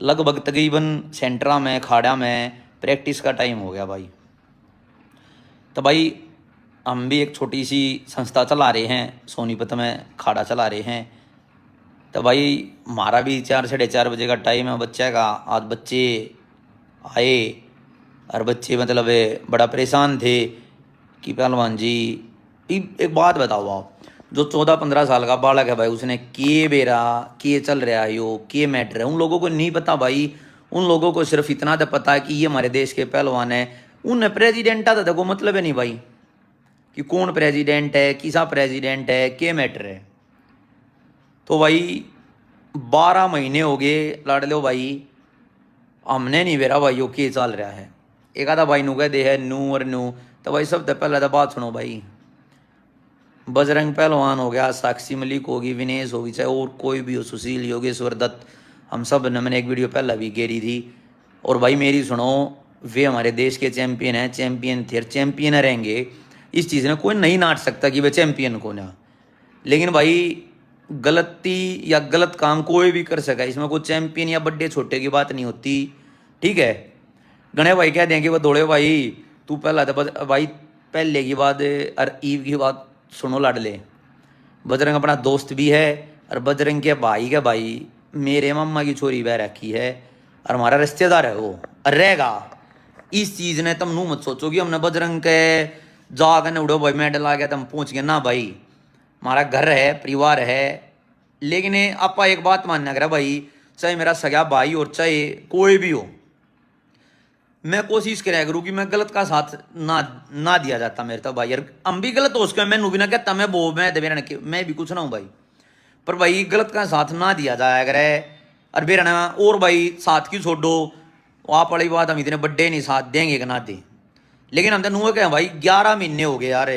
लगभग तकरीबन सेंटरा में खाड़ा में प्रैक्टिस का टाइम हो गया भाई। तो भाई हम भी एक छोटी सी संस्था चला रहे हैं, सोनीपत में खाड़ा चला रहे हैं। तो भाई हमारा भी 4 साढ़े 4 बजे का टाइम है बच्चे का। आज बच्चे आए और बच्चे मतलब बड़ा परेशान थे कि पहलवान जी एक बात बताओ आप, जो 14 15 साल का बालक है भाई, उसने के बेरा के चल रहा है, यो के मैटर है, उन लोगों को नहीं पता भाई। उन लोगों को सिर्फ इतना तो पता है कि ये हमारे देश के पहलवान है। उन प्रेसिडेंट आता देखो मतलब है नहीं भाई कि कौन प्रेसिडेंट है, किसा प्रेसिडेंट है, के मैटर है। तो भाई 12 महीने हो गए लड़ लो भाई, हमने नहीं बेरा भाई यो के चल रहा है। एक आधा भाई नू कह दे है नू और नू। तो भाई सब पहले तो बात सुनो भाई, बजरंग पहलवान हो गया, साक्षी मलिक होगी, विनेश होगी, चाहे और कोई भी हो, सुशील, योगेश्वर दत्त, हम सब ने, मैंने एक वीडियो पहले भी गेरी थी। और भाई मेरी सुनो, वे हमारे देश के चैंपियन हैं, चैंपियन थे, चैंपियन रहेंगे। इस चीज़ में कोई नहीं नाट सकता कि वे चैंपियन को ना। लेकिन भाई गलती या गलत काम कोई भी कर सका, इसमें कोई चैंपियन या बड़े छोटे की बात नहीं होती। ठीक है, गणे भाई कह देंगे वो दौड़े भाई तू पहला था भाई, पहले की बात और ईव की बात सुनो लाडले। बजरंग अपना दोस्त भी है और बजरंग के भाई मेरे मामा की छोरी बह रखी है और हमारा रिश्तेदार है वो, और रहेगा। इस चीज़ ने तुम नू मत सोचो कि हमने बजरंग के जाकर उड़ो भाई मेडल आ गया तुम पहुँच गए ना भाई। हमारा घर है, परिवार है। लेकिन आपा एक बात मानना करा भाई, चाहे मेरा सगा भाई और चाहे कोई भी हो, मैं कोशिश कराया करूँ कि मैं गलत का साथ ना दिया जाता मेरे तो भाई। यार हम भी गलत हो उसके, मैं नू भी ना कहता मैं वो मैं भी कुछ ना हूँ भाई, पर भाई गलत का साथ ना दिया जाया करे। और फिर ना और भाई साथ की छोड़ो, आप वाली बात हम इतने बड्डे नहीं साथ देंगे कि ना दें। लेकिन हम तो नू क्या भाई 11 महीने हो गए यार,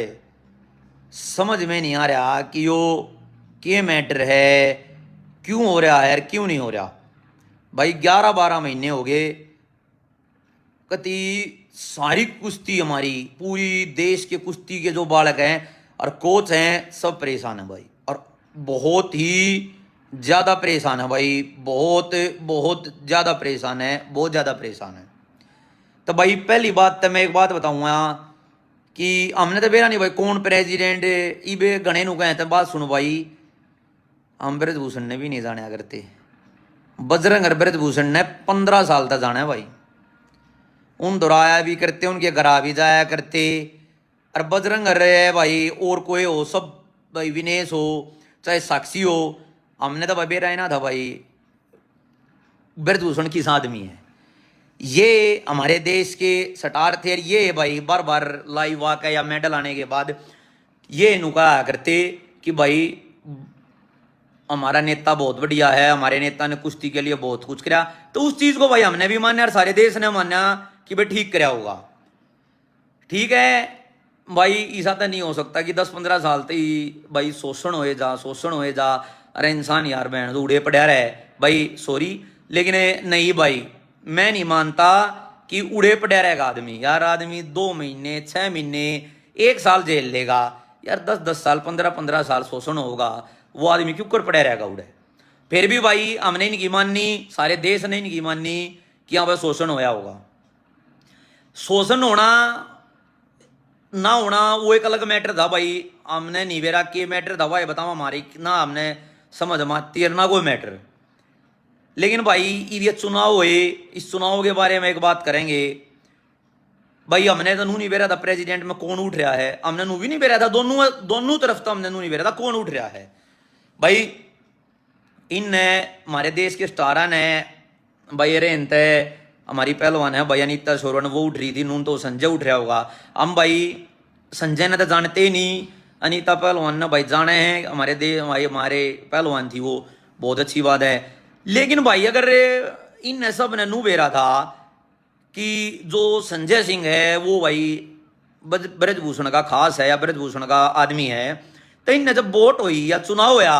समझ में नहीं आ रहा कि यो क्या मैटर है, क्यों हो रहा है, क्यों नहीं हो रहा भाई। 11 12 महीने हो गए, कति सारी कुश्ती हमारी पूरी देश के कुश्ती के जो बालक हैं और कोच हैं सब परेशान है भाई, और बहुत ही ज़्यादा परेशान है भाई, बहुत बहुत ज़्यादा परेशान है, बहुत ज़्यादा परेशान है। तो भाई पहली बात तो मैं एक बात बताऊँगा कि हमने तो बेरा नहीं भाई कौन प्रेसिडेंट इबे गणे नु कहे, तो बात सुनो भाई, हम ब्रजभूषण ने भी नहीं जाना करते। बजरंग और ब्रजभूषण ने 15 साल तक जाना है भाई, उन दोहराया भी करते, उनके घर भी जाया करते। और बजरंग रहे भाई और कोई हो, सब भाई विनेश हो चाहे साक्षी हो, हमने तो भाई बेरा ना था भाई ब्रजभूषण किस आदमी है। ये हमारे देश के सटार थे, ये भाई बार बार लाइव वाक या मेडल आने के बाद ये नुका करते कि भाई हमारा नेता बहुत बढ़िया है, हमारे नेता ने कुश्ती के लिए बहुत कुछ किया। तो उस चीज को भाई हमने भी माना और सारे देश ने माना कि भाई ठीक कराया होगा। ठीक है भाई, ऐसा तो नहीं हो सकता कि 10 15 साल तक ही भाई शोषण होए जा। अरे इंसान यार बहन उड़े पड़ा रहे भाई, सॉरी, लेकिन नहीं भाई, मैं नहीं मानता कि उड़े पड़ा रहेगा आदमी। यार आदमी 2 महीने 6 महीने 1 साल जेल लेगा यार, 10 10 साल 15 15 साल शोषण होगा, वो आदमी क्यों कर पड़ा रहेगा उड़े। फिर भी भाई हमने इनकी माननी, सारे देश ने इनकी माननी कि हाँ भाई शोषण होया होगा। शोषण होना ना होना वो एक अलग मैटर था भाई, हमने नहीं बेरा के मैटर था भाई, बताओ हमारी ना हमने समझ माती ना कोई मैटर। लेकिन भाई ये चुनाव हुए, इस चुनाव के बारे में एक बात करेंगे भाई। हमने तो नू नहीं बेरा था प्रेसिडेंट में कौन उठ रहा है, हमने नू भी नहीं बेरा था, दोनों तरफ तो हमने नू नहीं बेरा था कौन उठ रहा है भाई। इन हमारे देश के स्टारा ने भाई रेंत है, हमारी पहलवान है भाई अनीता शोरन, वो उठ रही थी, नून तो संजय उठ रहा होगा। हम भाई संजय ने तो जानते ही नहीं, अनीता पहलवान ने भाई जाने हैं, हमारे देश हमारे पहलवान थी वो, बहुत अच्छी बात है। लेकिन भाई अगर इन सब ने नू बेरा था कि जो संजय सिंह है वो भाई ब्रजभूषण का खास है या ब्रजभूषण का आदमी है, तो इन जब वोट हुई या चुनाव होया,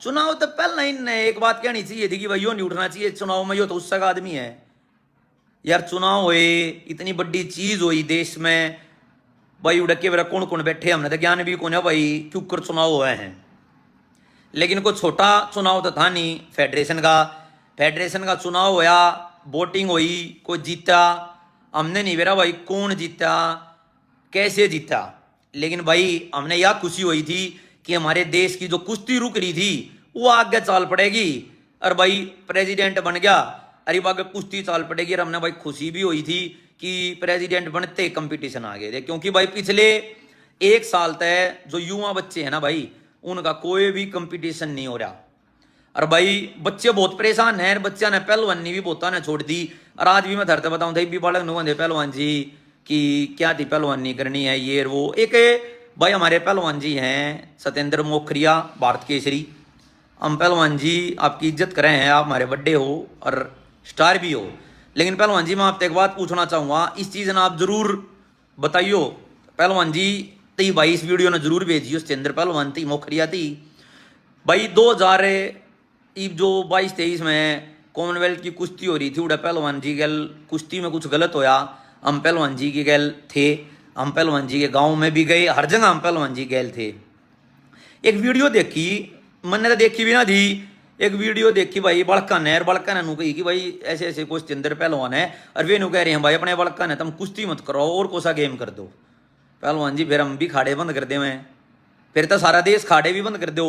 चुनाव तो पहले इनने एक बात कहनी चाहिए थी कि भाई यो नहीं उठना चाहिए चुनाव में, यो तो उसका आदमी है। यार चुनाव हुए, इतनी बड़ी चीज हुई देश में भाई, उड़ के मेरा कौन कौन बैठे, हमने तो ज्ञान भी कौन है भाई क्यों कर चुनाव हुए हैं। लेकिन कोई छोटा चुनाव तो था नहीं फेडरेशन का, फेडरेशन का चुनाव होया, वोटिंग हुई, कोई जीता, हमने नहीं बेरा भाई कौन जीता कैसे जीता, लेकिन भाई हमने यह खुशी हुई थी कि हमारे देश की जो कुश्ती रुक रही थी वो आगे चाल पड़ेगी, और भाई प्रेसिडेंट बन गया, अरे आगे कुश्ती चाल पड़ेगी। और हमने भाई खुशी भी हुई थी कि प्रेसिडेंट बनते कंपटीशन आ गए थे, क्योंकि भाई पिछले 1 साल तक जो युवा बच्चे हैं ना भाई, उनका कोई भी कंपटीशन नहीं हो रहा, और भाई बच्चे बहुत परेशान हैं। बच्चा ने पहलवानी भी बहुत ने छोड़ दी, और आज भी मैं धरते बताऊं थे भी बालक नु कहते पहलवान जी कि क्या थी पहलवानी करनी है ये वो। एक भाई हमारे पहलवान जी हैं सत्येंद्र मोखरिया, भारत केसरी। हम पहलवान जी आपकी इज्जत करें हैं, आप हमारे बड्डे हो और स्टार भी हो, लेकिन पहलवान जी मैं आपसे एक बात पूछना चाहूँगा, इस चीज़ ने आप जरूर बताइयो पहलवान जी ती भाई, इस वीडियो ने जरूर भेजियो सत्येंद्र पहलवान थी मोखरिया थी भाई। 2000 जो 22-23 में कॉमनवेल्थ की कुश्ती हो रही थी, उड़ा पहलवान जी गल कुश्ती में कुछ गलत होया, हम पहलवान जी के गैल थे, हम पहलवान जी के गांव में भी गए, हर जगह हम पहलवान जी गैल थे। एक वीडियो देखी, मैंने तो देखी भी ना थी, एक वीडियो देखी भाई बड़का ने, और बड़का ने नू कही कि भाई ऐसे ऐसे कुछ चंद्र पहलवान है, और वे नू कह रहे हैं भाई अपने बड़का ने तुम कुश्ती मत करो और कोसा गेम कर दो। पहलवान जी फिर हम भी खाड़े बंद कर दे, फिर तो सारा देश खाड़े भी बंद कर दो।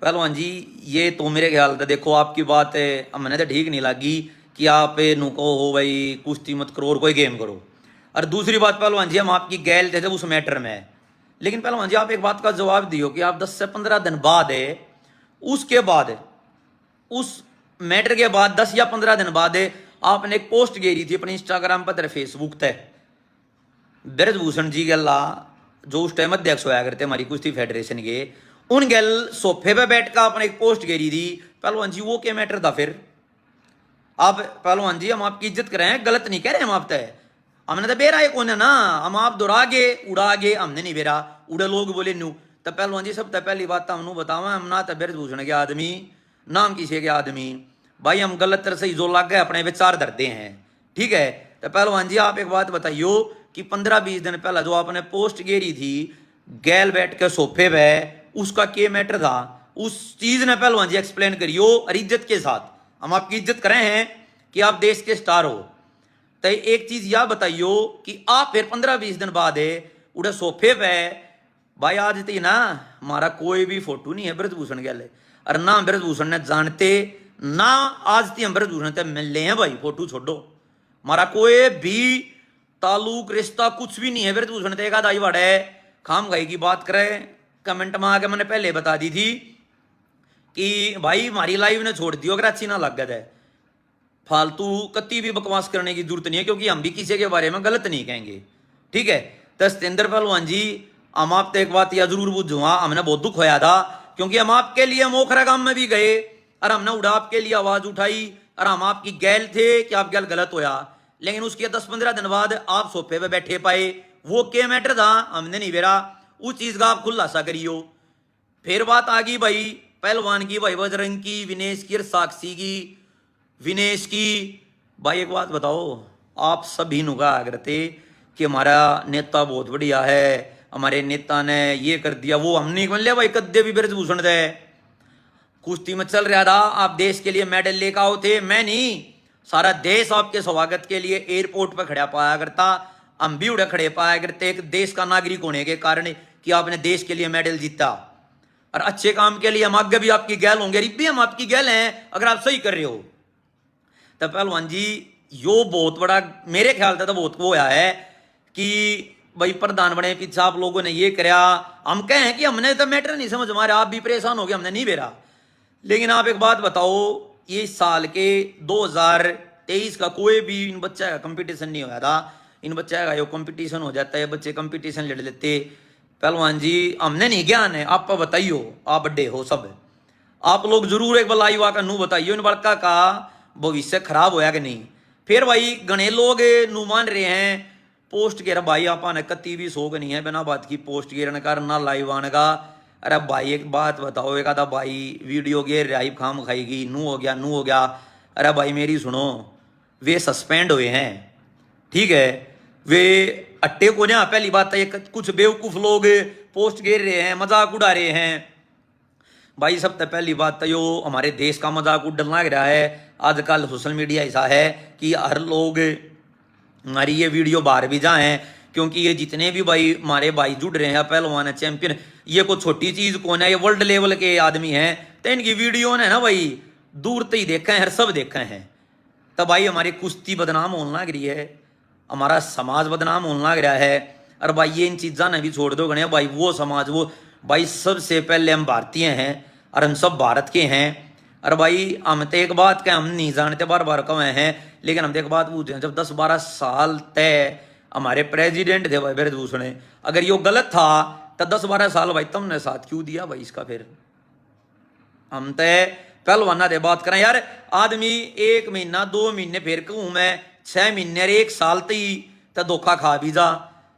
पहलवान जी ये तो मेरे ख्याल से देखो आपकी बात है हमने तो ठीक नहीं लगी कि आप नू कहो हो भाई कुश्ती मत करो और कोई गेम करो। और दूसरी बात पहलवान जी हम आपकी गैल थे उस मैटर में, लेकिन पहलवान जी आप एक बात का जवाब दियो कि आप 10 से 15 दिन बाद है, उसके बाद उस मैटर के बाद 10 या 15 दिन बाद आपने एक पोस्ट गेरी थी अपने इंस्टाग्राम पर फेसबुक तक, ब्रजभूषण जी गल्ला जो उस टाइम अध्यक्ष होया करते हमारी कुश्ती फेडरेशन के, उन गल सोफे पे बैठ कर आपने एक पोस्ट गेरी थी। पहलवान जी वो क्या मैटर था फिर? आप पहलवान जी हम आपकी इज्जत कर रहे हैं, गलत नहीं कह रहे हम आप तय, हमने तो बेरा कौन है ना, हम आप दोहरा गे उड़ा गे, हमने नहीं बेरा उड़े लोग बोले नू। तो पहलवान जी सब तो पहली बात तो हमनू बताओ, हम ना तो ब्रजभूषण के आदमी नाम किसी के आदमी, भाई हम गलत तरह से जो लग गए अपने विचार धरते हैं, ठीक है। तो पहलवान जी आप एक बात बताइयो कि 15-20 दिन पहला जो आपने पोस्ट गेरी थी गैल बैठ के सोफे पे, उसका क्या मैटर था? उस चीज ने पहलवान जी एक्सप्लेन करियो और इज्जत के साथ, हम आपकी इज्जत कर रहे हैं कि आप देश के स्टार हो। तो एक चीज यह बताइयो कि आप फिर 15-20 दिन बाद उड़े सोफे पे, भाई आज थी ना हमारा कोई भी फोटो नहीं है ब्रजभूषण गैले, और ना ब्रजभूषण ने जानते ना आज थी हम ब्रजभूषण से मिलने हैं भाई, फोटो छोड़ो हमारा कोई भी ताल्लुक रिश्ता कुछ भी नहीं है ब्रजभूषण से। एक आधा बड़े खाम खाई की बात करे कमेंट में आके मैंने पहले बता दी थी कि भाई हमारी लाइव ने छोड़ दियो अगर अच्छी ना लग गया है, फालतू कत्ती भी बकवास करने की जरूरत नहीं है, क्योंकि हम भी किसी के बारे में गलत नहीं कहेंगे, ठीक है। तो सत्येंद्र पहलवान जी हम आपसे एक बात यह जरूर बुझूंगा, हमने बहुत दुख होया था क्योंकि हम आपके लिए मोखरा गांव में भी गए और हमने उड़ा आपके लिए आवाज उठाई और हम आपकी गैल थे कि आप गैल गलत होया, लेकिन उसके 10-15 दिन बाद आप सोफे पे बैठे पाए, वो क्या मैटर था हमने नहीं बेरा, उस चीज का आप खुलासा करियो। फिर बात आ गई भाई पहलवान की, भाई बजरंग की, विनेश की और साक्षी की, विनेश की। भाई एक बात बताओ, आप सभी नु कहा करते कि हमारा नेता बहुत बढ़िया है, हमारे नेता ने ये कर दिया वो, हम नहीं बोल भाई कद्दे भी ब्रजभूषण थे, कुश्ती में चल रहा था आप देश के लिए मेडल लेकर आओ थे, मैं नहीं, सारा देश आपके स्वागत के लिए एयरपोर्ट पर खड़ा पाया करता, हम भी उड़े खड़े पाया करते एक देश का नागरिक होने के कारण कि आपने देश के लिए मेडल जीता, और अच्छे काम के लिए हम आगे भी आपकी गैल होंगे, रिब्बी हम आपकी गैल हैं अगर आप सही कर रहे हो। तो पहलवान जी यो बहुत बड़ा मेरे ख्याल से तो बहुत वो होया है कि भाई प्रधान बने पीछे आप लोगों ने ये कराया, हम कहें कि हमने तो मैटर नहीं समझ मारे, आप भी परेशान हो गए, हमने नहीं बेरा। लेकिन आप एक बात बताओ, ये साल के 2023 का कोई भी इन बच्चा का कंपटीशन नहीं होया था, इन बच्चा का यो कंपटीशन हो जाता है, बच्चे कंपटीशन लड़ लेते। पहलवान जी हमने नहीं ज्ञान है, आप बताइयो, आप बड्डे हो सब, आप लोग जरूर एक बार लाइव आकर नू बताइयो इन बड़का का भविष्य खराब होया कि नहीं। फिर भाई घने लोग नू मान रहे हैं पोस्ट के भाई आप ने कत्ती भी शौक नहीं है बिना बात की पोस्ट गिरने का ना लाइव आने का। अरे भाई एक बात बताओ, एक आधा भाई वीडियो गे राइब खाम खाएगी नू हो गया नू हो गया, अरे भाई मेरी सुनो, वे सस्पेंड हुए हैं, ठीक है, वे अट्टे को ना, पहली बात है कुछ बेवकूफ लोग पोस्ट गिर रहे हैं, मजाक उड़ा रहे हैं, भाई सबसे पहली बात तो यो हमारे देश का मजाक उड़न लग रहा है। आजकल सोशल मीडिया ऐसा है कि हर लोग हमारी ये वीडियो बाहर भी जाए, क्योंकि ये जितने भी भाई हमारे भाई जुड़ रहे हैं पहलवान चैंपियन, ये कोई छोटी चीज कौन है, ये वर्ल्ड लेवल के आदमी हैं। तो इनकी वीडियो ने ना भाई दूर तक ही देखा है, हर सब देखा है। तो भाई हमारी कुश्ती बदनाम होने लग रही है, हमारा समाज बदनाम होने लग रहा है। और भाई ये इन चीज़ा ने भी छोड़ दो गणे भाई, वो समाज वो भाई सबसे पहले हम भारतीय हैं और हम सब भारत के हैं। और भाई हम तो एक बात के हम नहीं जानते, बार बार कहे हैं, लेकिन हम तो एक बात पूछते हैं, जब 10-12 साल तय हमारे प्रेसिडेंट थे भाई ब्रजभूषण, अगर यो गलत था तो 10-12 साल भाई तुमने साथ क्यों दिया भाई इसका? फिर हम तो पहलवाना दे बात करें यार, आदमी 1 महीना 2 महीने फिर कहूँ मैं 6 महीने और 1 साल ती तो धोखा खा भी जा।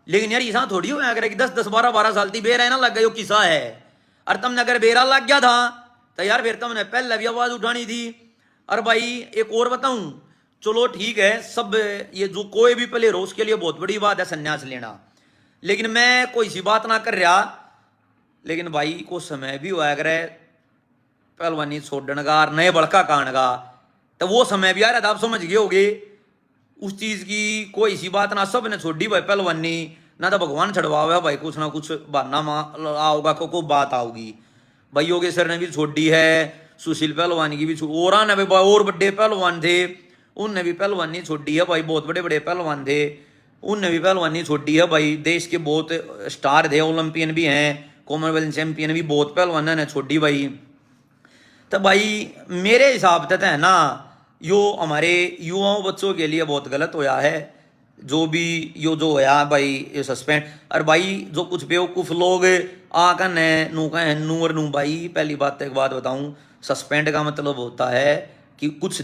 लेकिन यार ऐसा थोड़ी हो अगर 10-12 साल ती बेरा ना लग गया, किसा है। और तुमने अगर बेरा लग गया था तो यार फिर तुमने पहले भी आवाज उठानी थी। और भाई एक और बताऊं, चलो ठीक है, सब ये जो कोई भी प्लेयर हो उसके लिए बहुत बड़ी बात है संन्यास लेना, लेकिन मैं कोई सी बात ना कर रहा, लेकिन भाई को समय भी हुआ अगर पहलवानी छोड़ने का नए बड़का कान का, तो वो समय भी आ रहा था, आप समझ गए होगे उस चीज की। कोई सी बात ना, सब ने छोड़ी भाई पहलवानी, ना तो भगवान छड़वावे भाई, कुछ ना कुछ बहाना आओगा को बात आओगी भाई। योगेश्वर ने भी छोड़ी है, सुशील पहलवान की भी और ने भाई और बड़े पहलवान थे उनने भी पहलवानी छोड़ी है भाई, बहुत बड़े बड़े पहलवान थे उनने भी पहलवानी छोड़ी है भाई। देश के बहुत स्टार थे, ओलंपियन भी हैं, कॉमनवेल्थ चैंपियन भी बहुत पहलवान ने छोड़ी भाई। तो भाई मेरे हिसाब से तो है ना, यो हमारे युवाओं बच्चों के लिए बहुत गलत होया है जो भी यो जो होया भाई ये सस्पेंड। और भाई जो कुछ बेवकूफ़ लोग आकर नू कहें नू और नू, भाई पहली बात एक बात बताऊं, सस्पेंड का मतलब होता है कि कुछ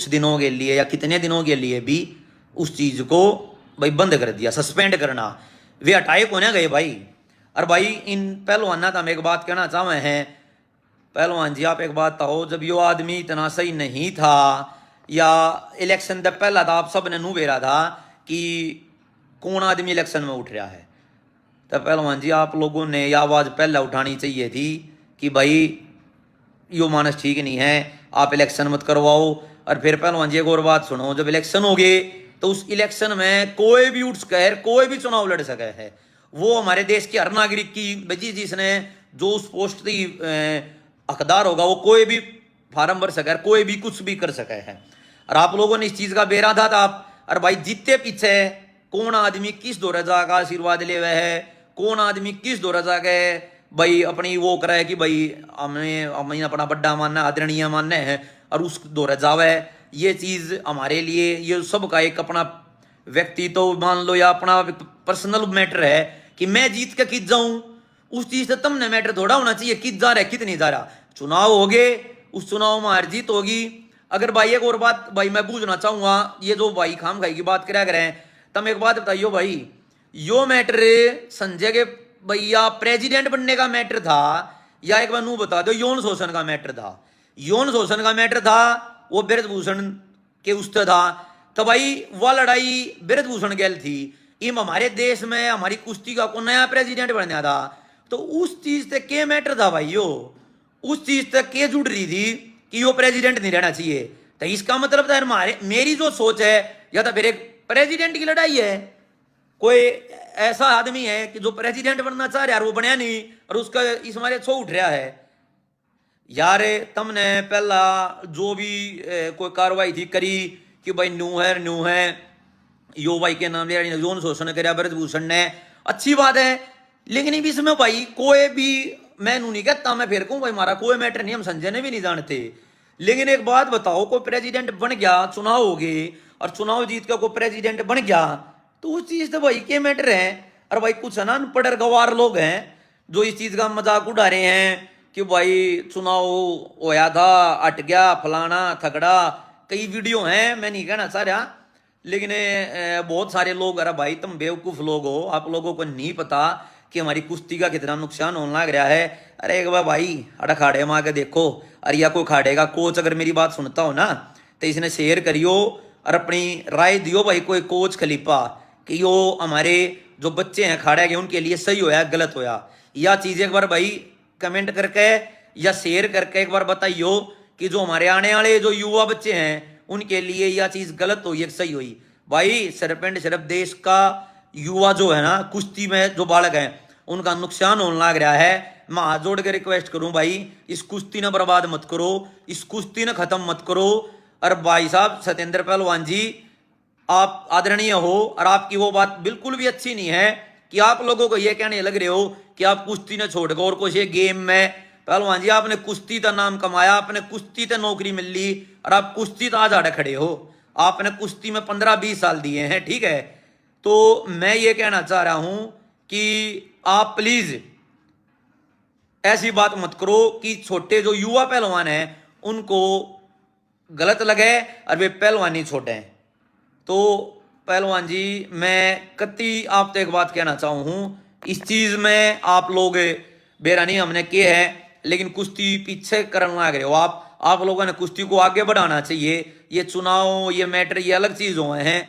दिनों के लिए या कितने दिनों के लिए भी उस चीज़ को भाई बंद कर दिया, सस्पेंड करना, वे हटाए को ना गए भाई। और भाई इन पहलवाना तो हम एक बात कहना चाहे हैं, पहलवान जी आप एक बात हो, जब यो आदमी इतना सही नहीं था या इलेक्शन तक पहला था, आप सब ने नू बेरा था कि कौन आदमी इलेक्शन में उठ रहा है, तो पहलवान जी आप लोगों ने यह आवाज़ पहले उठानी चाहिए थी कि भाई यो मानस ठीक नहीं है, आप इलेक्शन मत करवाओ। और फिर पहलवान जी एक और बात सुनो, जब इलेक्शन हो गए तो उस इलेक्शन में कोई भी उठ सके, कोई भी चुनाव लड़ सके है, वो हमारे देश के हर नागरिक की बजी जिसने जो उस पोस्ट की हकदार होगा वो कोई भी फार्म भर सके, कोई भी कुछ भी कर सके है। और आप लोगों ने इस चीज का बेरा था आप। और भाई जीते पीछे कौन आदमी किस दौरा जाकर आशीर्वाद ले हुए है, कौन आदमी किस दौरा जाके भाई अपनी वो करे कि भाई हमें अपना बड्डा मानना आदरणीय मानना है और उस दौरा जावे, ये चीज हमारे लिए ये सब का एक अपना व्यक्तित्व तो मान लो या अपना पर्सनल मैटर है कि मैं जीत के कित जाऊं, उस चीज से तुमने मैटर थोड़ा होना चाहिए कित जा रहा है कित नहीं जा रहा। चुनाव हो गए, उस चुनाव में हार जीत होगी। अगर भाई एक और बात भाई मैं पूछना चाहूंगा, ये जो भाई खाम खाई की बात करा करें, तुम एक बात बताइयो भाई, यो मैटर संजय के भैया प्रेसिडेंट बनने का मैटर था या एक बार नू बता दो यौन शोषण का मैटर था? यौन शोषण का मैटर था, वो ब्रजभूषण के उससे था। तो भाई वह लड़ाई ब्रजभूषण गैल थी, इम हमारे देश में हमारी कुश्ती का को नया प्रेसिडेंट बनना था, तो उस चीज से क्या मैटर था भाई, यो उस चीज तक के जुड़ रही थी कि यो प्रेसिडेंट नहीं रहना चाहिए। तो इसका मतलब था हमारे मेरी जो सोच है या तो फिर एक प्रेसिडेंट की लड़ाई है, कोई ऐसा आदमी है कि जो प्रेसिडेंट बनना चाह रहा है वो बनया नहीं और उसका इस मारे छो उठ रहा है। यार तुमने पहला जो भी कोई कार्रवाई थी करी कि भाई न्यू है यो भाई के नाम लिया यौन शोषण कराया ब्रजभूषण ने, अच्छी बात है, लेकिन इसमें भाई कोई भी मैं नू नहीं कहता, मैं फिर कहूँ भाई हमारा कोई मैटर नहीं, हम संजय ने भी नहीं जानते, लेकिन एक बात बताओ, कोई प्रेसिडेंट बन गया, चुनाव हो गए और चुनाव जीत का कोई प्रेसिडेंट बन गया, तो उस चीज तो भाई के मैटर है। और भाई कुछ है ना अनपढ़ गवार लोग हैं जो इस चीज का मजाक उड़ा रहे हैं कि भाई चुनाव होया था अट गया फलाना थकड़ा, कई वीडियो हैं, मैं नहीं कहना चाह रहा, लेकिन बहुत सारे लोग, अरे भाई तुम बेवकूफ लोग हो, आप लोगों को नहीं पता कि हमारी कुश्ती का कितना नुकसान होने लग रहा है। अरे एक बार भाई अड़ा खाड़े में आके देखो, अरे या कोई खाड़े का कोच अगर मेरी बात सुनता हो ना तो इसने शेयर करियो और अपनी राय दियो भाई, कोई कोच खलीफा कि यो हमारे जो बच्चे हैं खाड़ा के उनके लिए सही होया गलत होया, या चीज़ एक बार भाई कमेंट करके या शेयर करके एक बार बताइयो कि जो हमारे आने वाले जो युवा बच्चे हैं उनके लिए यह चीज गलत हुई या सही हुई। भाई सिर्फ एंड सिर्फ देश का युवा जो है ना, कुश्ती में जो बालक है उनका नुकसान होने लग रहा है। मैं हाथ जोड़ के रिक्वेस्ट करूं भाई, इस कुश्ती ने बर्बाद मत करो, इस कुश्ती ने खत्म मत करो। और भाई साहब सत्येंद्र पहलवान जी, आप आदरणीय हो और आपकी वो बात बिल्कुल भी अच्छी नहीं है कि आप लोगों को ये कहने लग रहे हो कि आप कुश्ती ने छोड़ और कुछ ये गेम में। पहलवान जी आपने कुश्ती का नाम कमाया, आपने कुश्ती से नौकरी मिल ली और आप कुश्ती तो आज आड़े खड़े हो। आपने कुश्ती में 15-20 साल दिए हैं, ठीक है। तो मैं ये कहना चाह रहा हूं कि आप प्लीज ऐसी बात मत करो कि छोटे जो युवा पहलवान हैं उनको गलत लगे और वे पहलवानी छोड़े। तो पहलवान जी मैं कति आपसे एक बात कहना चाहूँ, इस चीज में आप लोग बेरानी हमने किए है, लेकिन कुश्ती पीछे करने लग रहे हो आप लोगों ने कुश्ती को आगे बढ़ाना चाहिए। ये चुनाव ये मैटर ये अलग चीज हुए हैं,